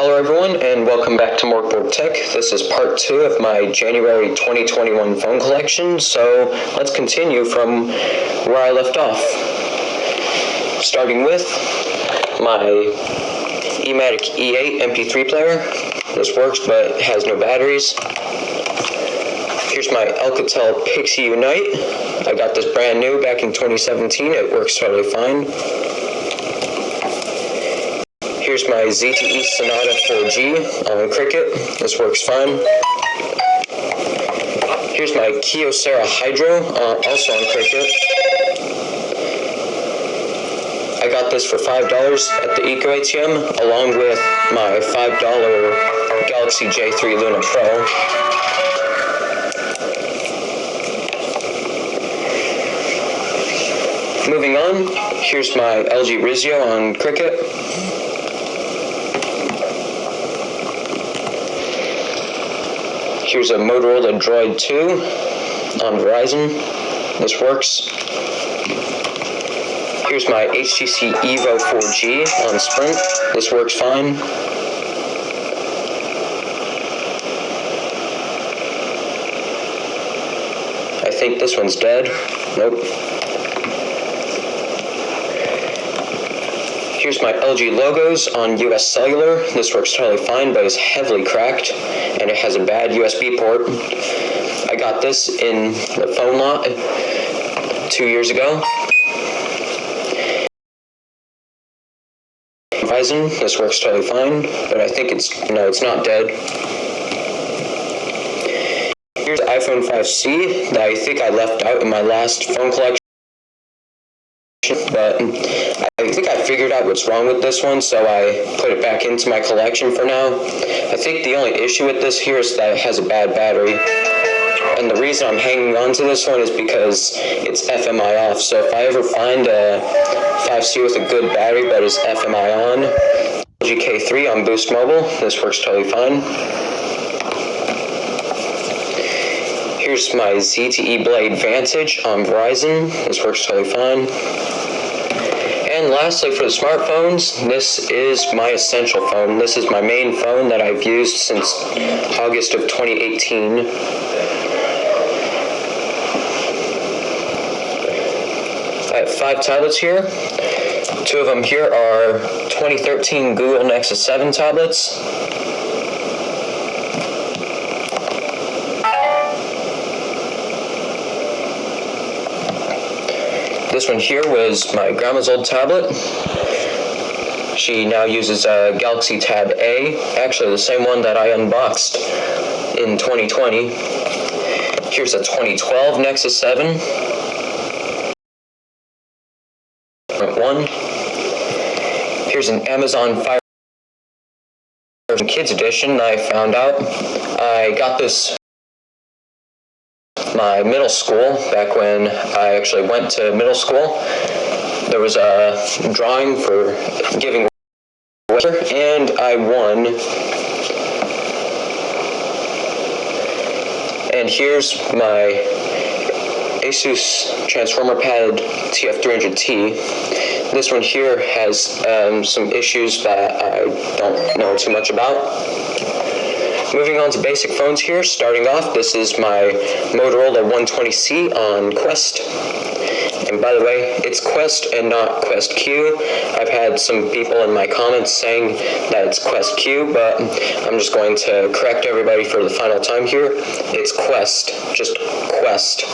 Hello everyone, and welcome back to Mart Tech. This is part 2 of my January 2021 phone collection, so let's continue from where I left off. Starting with my eMatic E8 MP3 player. This works but has no batteries. Here's my Alcatel Pixie Unite. I got this brand new back in 2017. It works totally fine. Here's my ZTE Sonata 4G on Cricket. This works fine. Here's my Kyocera Hydro, also on Cricket. I got this for $5 at the Eco ATM, along with my $5 Galaxy J3 Luna Pro. Moving on, here's my LG Rizio on Cricket. Here's a Motorola Droid 2 on Verizon. This works. Here's my HTC Evo 4G on Sprint. This works fine. I think this one's dead. Nope. Here's my LG Logos on US Cellular. This works totally fine, but it's heavily cracked, and it has a bad USB port. I got this in the phone lot 2 years ago. Verizon, this works totally fine, but I think it's not dead. Here's the iPhone 5C that I think I left out in my last phone collection, but I think I figured out what's wrong with this one, so I put it back into my collection for now. I think the only issue with this here is that it has a bad battery, and the reason I'm hanging on to this one is because it's FMI off. So if I ever find a 5C with a good battery but is FMI on, LG K3 on Boost Mobile, this works totally fine. Here's my ZTE Blade Vantage on Verizon. This works totally fine. And lastly, for the smartphones, this is my essential phone. This is my main phone that I've used since August of 2018. I have 5 tablets here. 2 of them here are 2013 Google Nexus 7 tablets. This one here was my grandma's old tablet. She now uses a Galaxy Tab A, actually the same one that I unboxed in 2020. Here's a 2012 Nexus 7. One. Here's an Amazon Fire Kids Edition I found out. I got this my middle school, back when I actually went to middle school. There was a drawing for giving away, and I won. And here's my Asus Transformer Pad TF300T. This one here has some issues that I don't know too much about. Moving on to basic phones here, starting off, this is my Motorola 120C on Quest. And by the way, it's Quest and not Quest Q. I've had some people in my comments saying that it's Quest Q, but I'm just going to correct everybody for the final time here. It's Quest, just Quest.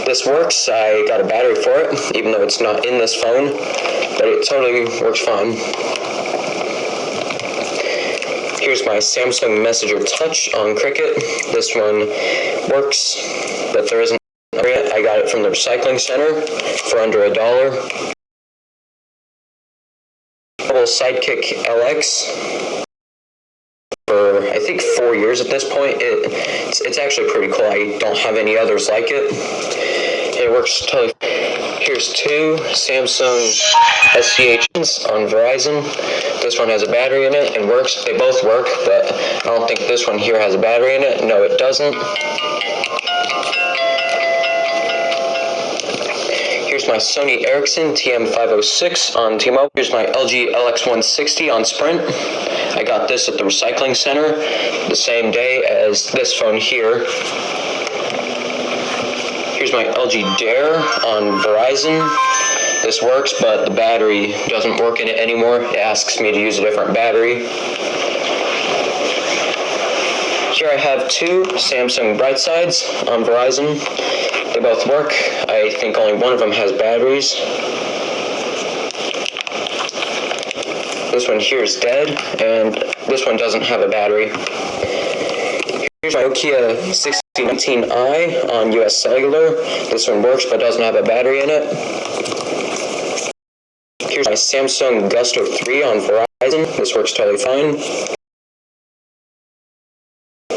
This works. I got a battery for it, even though it's not in this phone, but it totally works fine. Here's my Samsung Messenger Touch on Cricket. This one works, but there isn't yet. I got it from the recycling center for under $1. Mobile Sidekick LX for I think 4 years at this point. It's actually pretty cool. I don't have any others like it. It works totally. Here's 2 Samsung SCHs on Verizon. This one has a battery in it and works. They both work, but I don't think this one here has a battery in it. No, it doesn't. Here's my Sony Ericsson TM506 on T-Mobile. Here's my LG LX160 on Sprint. I got this at the recycling center the same day as this phone here. Here's my LG Dare on Verizon. This works, but the battery doesn't work in it anymore. It asks me to use a different battery. Here I have two Samsung Brightsides on Verizon. They both work. I think only one of them has batteries. This one here is dead, and this one doesn't have a battery. Here's my Nokia 6019i on US Cellular. This one works but doesn't have a battery in it. Here's my Samsung Gusto 3 on Verizon. This works totally fine.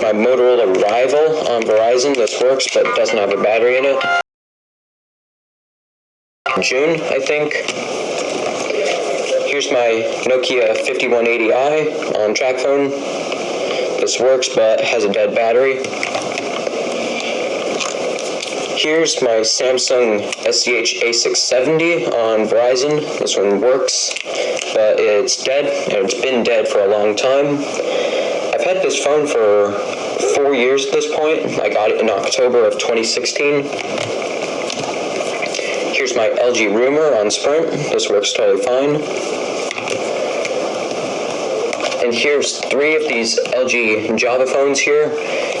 My Motorola Rival on Verizon. This works but doesn't have a battery in it. June, I think. Here's my Nokia 5180i on TracFone. This works but has a dead battery. Here's my Samsung SCH A670 on Verizon. This one works, but it's dead, and it's been dead for a long time. I've had this phone for 4 years at this point. I got it in October of 2016. Here's my LG Rumor on Sprint. This works totally fine. And here's 3 of these LG Java phones here.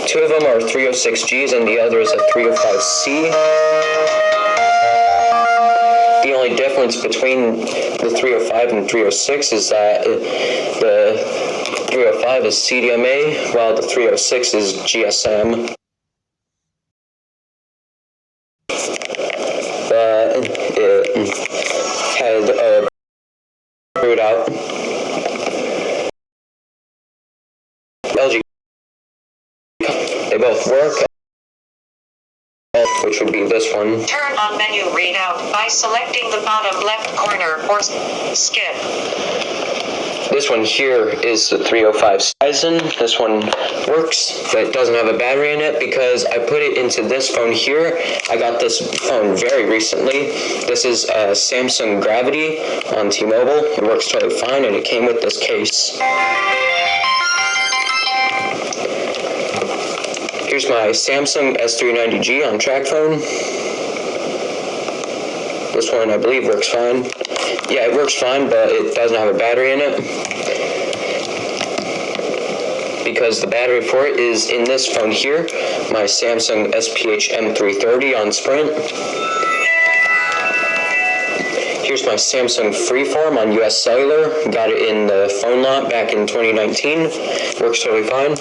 2 of them are 306Gs and the other is a 305C. The only difference between the 305 and 306 is that the 305 is CDMA while the 306 is GSM. But it had a boot out. LG, they both work, which would be this one. Turn on menu readout by selecting the bottom left corner or skip. This one here is the 305 Ryzen. This one works, but it doesn't have a battery in it because I put it into this phone here. I got this phone very recently. This is a Samsung Gravity on T-Mobile. It works totally fine, and it came with this case. Here's my Samsung S390G on TracFone. This one I believe works fine. Yeah, it works fine, but it doesn't have a battery in it. Because the battery for it is in this phone here, my Samsung SPH M330 on Sprint. Here's my Samsung Freeform on US Cellular. Got it in the phone lot back in 2019. Works totally fine.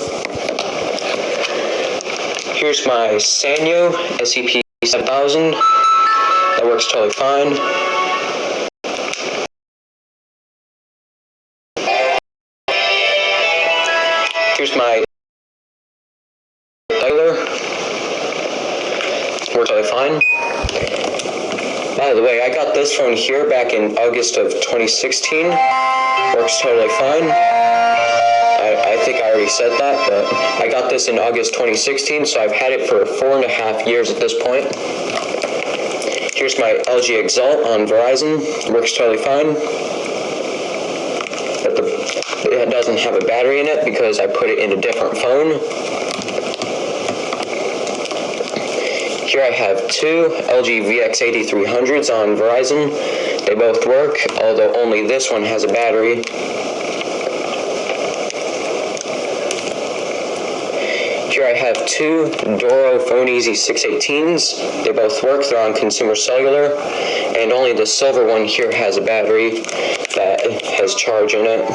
Here's my Sanyo SCP-7000. That works totally fine. Here's my cellular. Works totally fine. By the way, I got this phone here back in August of 2016. Works totally fine. I think I already said that, but I got this in August 2016, so I've had it for 4.5 years at this point. Here's my LG Exalt on Verizon. Works totally fine. But it doesn't have a battery in it because I put it in a different phone. Here I have 2 LG VX8300s on Verizon. They both work, although only this one has a battery. Here I have 2 Doro Phone Easy 618s. They both work, they're on consumer cellular, and only the silver one here has a battery that has charge in it.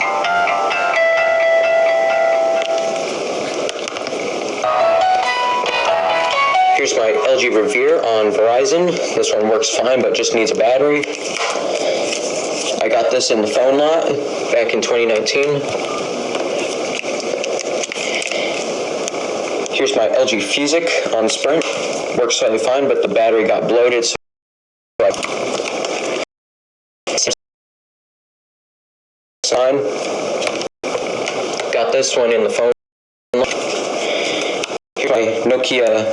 Here's my LG Revere on Verizon. This one works fine, but just needs a battery. I got this in the phone lot back in 2019. Here's my LG Fusic on Sprint. Works totally fine, but the battery got bloated, so got this one in the phone. Here's my Nokia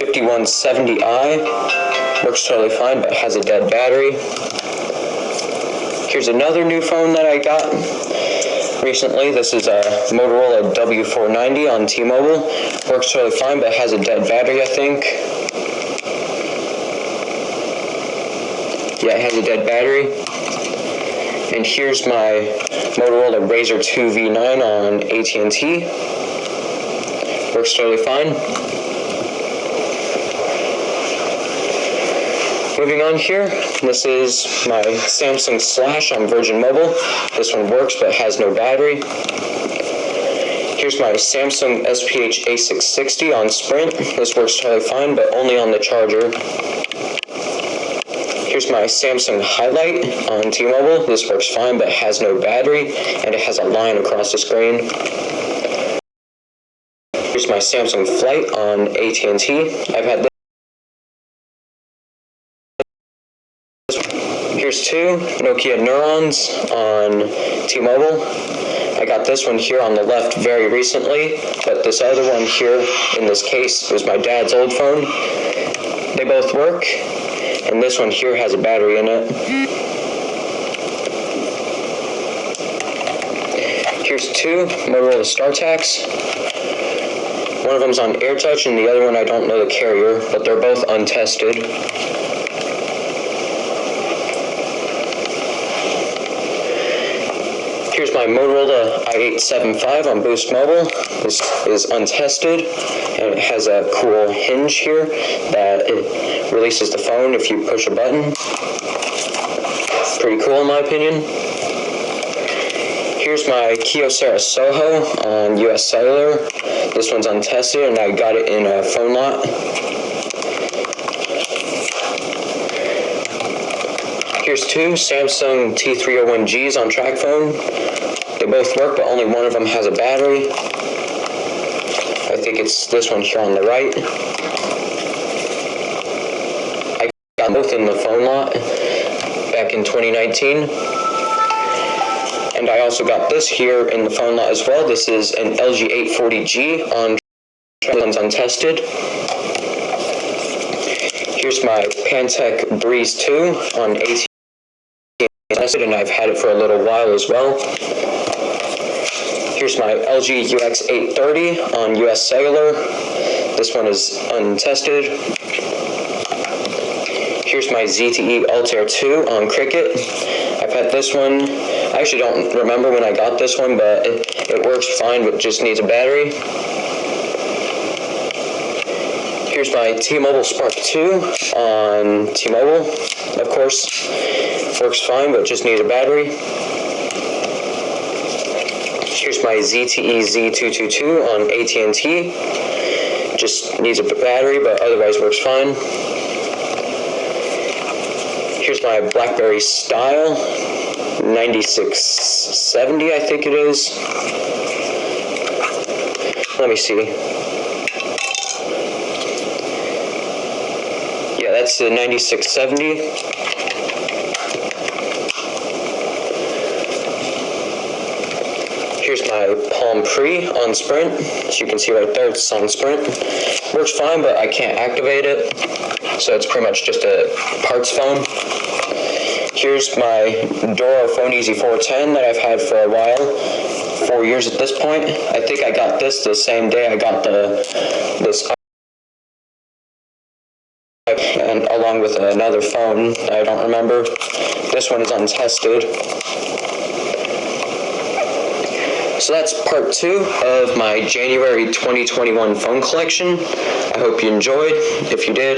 5170i. Works totally fine, but has a dead battery. Here's another new phone that I got. recently. This is a Motorola W490 on T-Mobile. Works totally fine, but has a dead battery, I think. Yeah, it has a dead battery. And here's my Motorola Razr 2 V9 on AT&T. Works totally fine. Moving on here, this is my Samsung Slash on Virgin Mobile. This one works but has no battery. Here's my Samsung SPH A660 on Sprint. This works totally fine but only on the charger. Here's my Samsung Highlight on T-Mobile. This works fine but has no battery and it has a line across the screen. Here's my Samsung Flight on AT&T. I've had this. Here's two Nokia Neurons on T-Mobile. I got this one here on the left very recently, but this other one here in this case was my dad's old phone. They both work, and this one here has a battery in it. Here's two Motorola StarTACs. One of them's on AirTouch and the other one I don't know the carrier, but they're both untested. Here's my Motorola i875 on Boost Mobile. This is untested, and it has a cool hinge here that it releases the phone if you push a button. Pretty cool in my opinion. Here's my Kyocera Soho on US Cellular. This one's untested, and I got it in a phone lot. Here's two Samsung T301Gs on TracFone. They both work, but only one of them has a battery. I think it's this one here on the right. I got both in the phone lot back in 2019. And I also got this here in the phone lot as well. This is an LG 840G on TracFone, untested. Here's my Pantech Breeze 2 on AT&T, and I've had it for a little while as well. Here's my LG UX830 on US Cellular. This one is untested. Here's my ZTE Altair 2 on Cricket. I've had this one. I actually don't remember when I got this one, but it works fine, but just needs a battery. Here's my T-Mobile Spark 2 on T-Mobile. Of course, works fine, but just needs a battery. Here's my ZTE Z222 on AT&T. Just needs a battery, but otherwise works fine. Here's my BlackBerry Style 9670, I think it is. Let me see. Yeah, that's the 9670. Here's my Palm Pre on Sprint. As you can see right there, it's on Sprint. Works fine, but I can't activate it. So it's pretty much just a parts phone. Here's my Doro Phone Easy 410 that I've had for a while. 4 years at this point. I think I got this the same day I got this, and along with another phone. I don't remember. This one is untested. So that's part 2 of my January 2021 phone collection. I hope you enjoyed. If you did,